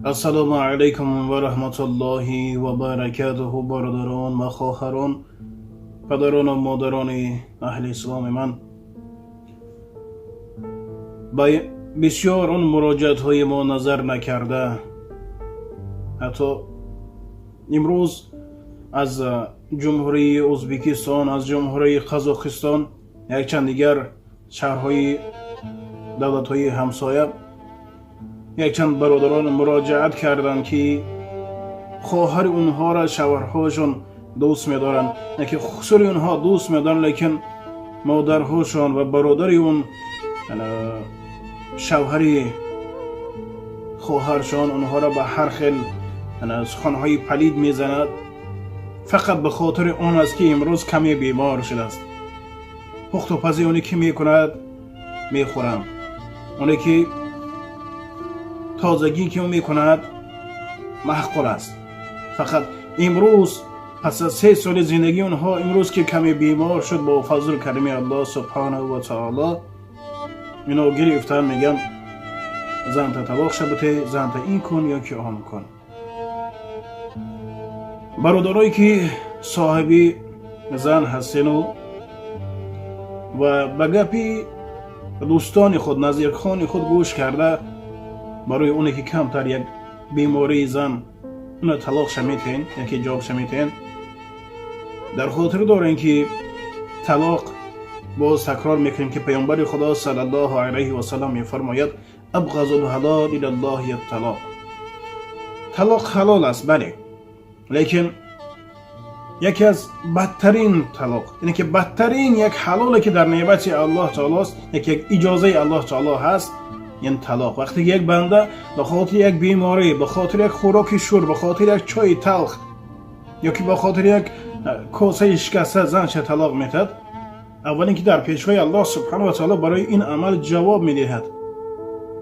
السلام علیکم و رحمت الله و برکاته. برادران و خواهران، پدران و مادران اهل اسلام من، به بسیار اون مراجعت های ما نظر نکرده، حتی امروز از جمهوری ازبکستان، از جمهوری قزاقستان، یک چند دیگر شهرهای دولت های همسایه یک چند برادران مراجعت کردند که خواهر اونها را شوهرهاشون دوست می‌دارند، نه که خسر اونها دوست می‌دارند، لیکن مادرهاشون و برادر اون شوهر خواهرشان اونها را به هر خیل سخنهای پلید میزند، فقط به خاطر اون است که امروز کمی بیمار شده است. پخت و پزی اونی که میکند میخورم، اونی که تازگی که اون میکند محقول است. فقط امروز پس از 3 سال زندگی اونها، امروز که کمی بیمار شد، با فضل کرمی الله سبحانه و تعالی اینا گرفتن، میگن زنت طلاق شبته، زنت این کن یا که آن کن. برادرایی که صاحبی زن هستین و به گپی دوستان خود، نزدیکان خود گوش کرده، برای اونی که کمتر یک بیماری زن اون طلاق شمیتین، یکی جاب شمیتین، در خاطر دارین که طلاق، باز تکرار میکنیم که پیامبر خدا صلی الله علیه و سلم میفرماید ابغض الحلال الی الله الطلاق. طلاق حلال است بله، لیکن یکی از بدترین طلاق، یعنی که بدترین یک حلاله که در نعمت الله تعالی است، یک اجازه الله تعالی هست، این طلاق. وقتی یک بنده به خاطر یک بیماری، به خاطر یک خوراک شور، به خاطر یک چای تلخ، یا که به خاطر یک کاسه شکسته زنش طلاق میدهد، اول اینکه در پیشگاه الله سبحانه و تعالی برای این عمل جواب میدهد.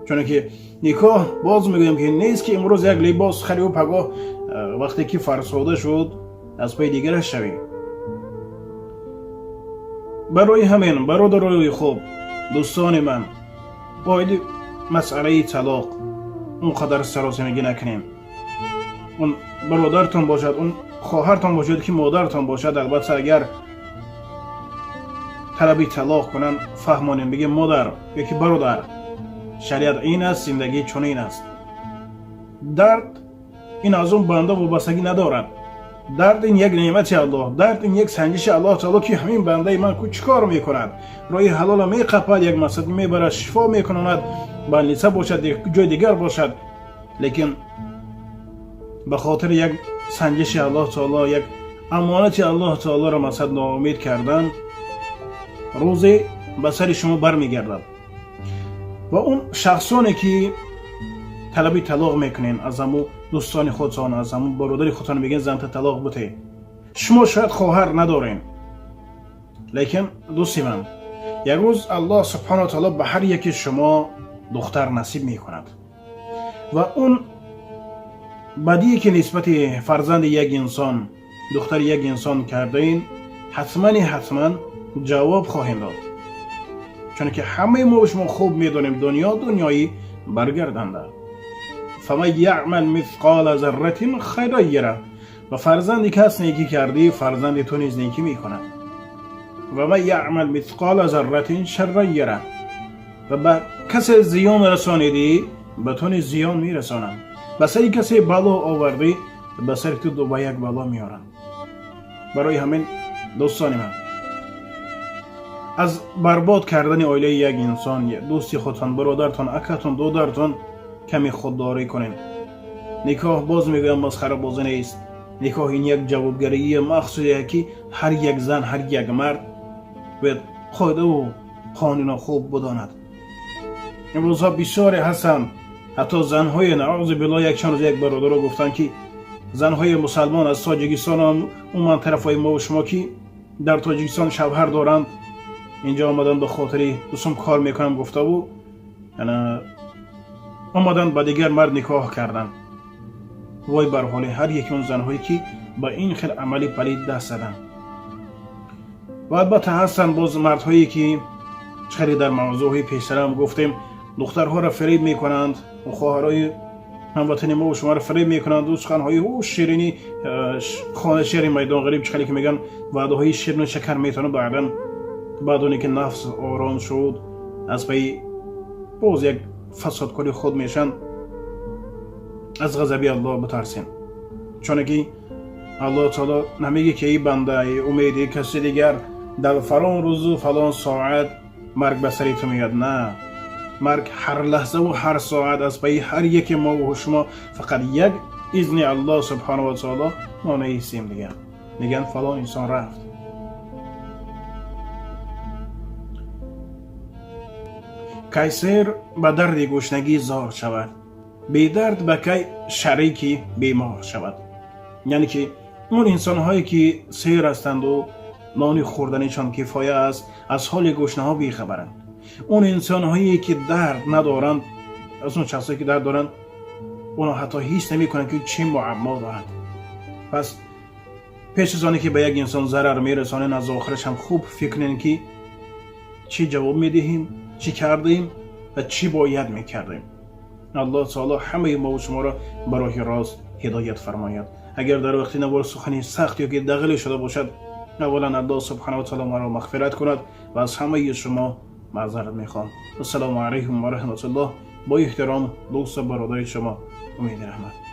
چون که نکاح، باز میگویم که نیست که امروز یک لباس خری و پگاه وقتی که فرسوده شد از پای دیگرش شوی. برای همین برادرای خوب، دوستان من، باید مسئله طلاق اونقدر سراسیمگی نکنیم. اون برادرتان باشد، اون خواهرتان باشد که مادرتان باشد، البته اگر طلبی طلاق کنن فهمانیم، بگیم مادر یکی برادر، شریعت این است، زندگی چنین است. درد این از اون بنده وابستگی ندارد. درد این یک نعمت الله، درد این یک سنجش الله تعالی که همین بنده من کو چیکار میکند، رای حلال میقپد، یک مسجد میبرد، شفا میکند، بلنیسه باشد، یک جای دیگر باشد، لیکن به خاطر یک سنجش الله تعالی، یک امانت الله تعالی را مسجد ناامید کردن، روزی به سر شما برمیگردد. و اون شخصانی که طلبی طلاق میکنین، از همون دوستان خودتان، از همون برادر خودتان میگین زنت طلاق بده، شما شاید خواهر ندارین، لیکن دوستی من، یک روز الله سبحانه و تعالی به هر یکی شما دختر نصیب میکند و اون بدی که نسبت فرزند یک انسان، دختر یک انسان کردین، حتما جواب خواهیم داد. چون که همه ما شما خوب میدونیم دنیا دنیایی برگردنده. فمن یعمل مثقال ذره خیرا یره. و فرزندی کس نیکی کردی، فرزند تو نیز نیکی میکند. و من یعمل مثقال ذره شر یره. و به کسی زیان رسانیدی، به تو نیز زیان میرسانند. به سر کسی بلا آوردی، به سر تو دو به یک بلا میارند. برای همین دوستان من، از برباد کردن عائله یک انسان، دوستی خودتان، برادرتان، اکتان، دودرتان کمی خودداری کنین. نکاح، باز میگویم، مسخره بازی نیست. نکاح این یک جوابگری مخصوصیه که هر یک زن، هر یک مرد باید قاعده و قانون خوب بداند. امروزها بسیاری هستند، حتی زنهای، نعوذ بالله، یک چند روز یک برادر رو گفتن که زنهای مسلمان از تاجیکستان، اون من طرفای ما و شما که در تاجیکستان شوهر دارند، اینجا آمدن به خاطر دوستم کار میکنم گفته بود، آمدن با دیگر مرد نکاح کردن. وای بر حال هر یکی اون زنهایی که با این خیلی عملی پلید دست زدن. و البته هستن باز مردهایی که چخری در موضوعی پیشتر هم گفتیم دخترها را فریب میکنند و خواهرای هموطنی ما و شما رو فریب میکنند و سخنهای او شیرینی خانه شیر میدان غریب چخلی که میگن وعده های شیرین و شکر میتونه بعد اونی که نفس آرام شد از پی باز یک فسادکاری خود میشن. از غضب الله بترسین، چون که الله تعالی نمیگه که ای بنده ای امیدی کسی دیگر در فلان روز و فلان ساعت مرگ به سر تو میاد. نه، مرگ هر لحظه و هر ساعت از پی هر یک ما و شما فقط یک اذن الله سبحانه و تعالی ما نیستیم دیگه. میگن فلان انسان رفت. کیسر به درد گشنگی زار شود، بی درد به کی شریکی بیمار شود. یعنی که اون انسان هایی که سیر هستند و نان خوردنشان کفایه است از حال گشنه ها بیخبرند. اون انسان هایی که درد ندارند، از اون شخصی که درد دارند، اونا حتی هیچ نمی کنند که چه معما دارند. پس پیش از آنی که به یک انسان ضرر میرسانند از آخرش هم خوب فکر کنین که چی جواب میدهیم، چی کردیم و چی باید میکردیم. الله تعالی همه ما و شما را به راه راست هدایت فرماید. اگر در وقتی نوار سخنی سخت یا که دغل شده باشد، اولا الله سبحانه و تعالی ما را مغفرت کند و از همه شما معذرت میخوام. السلام علیکم و رحمت الله. با احترام دوست برادر شما امید رحمت.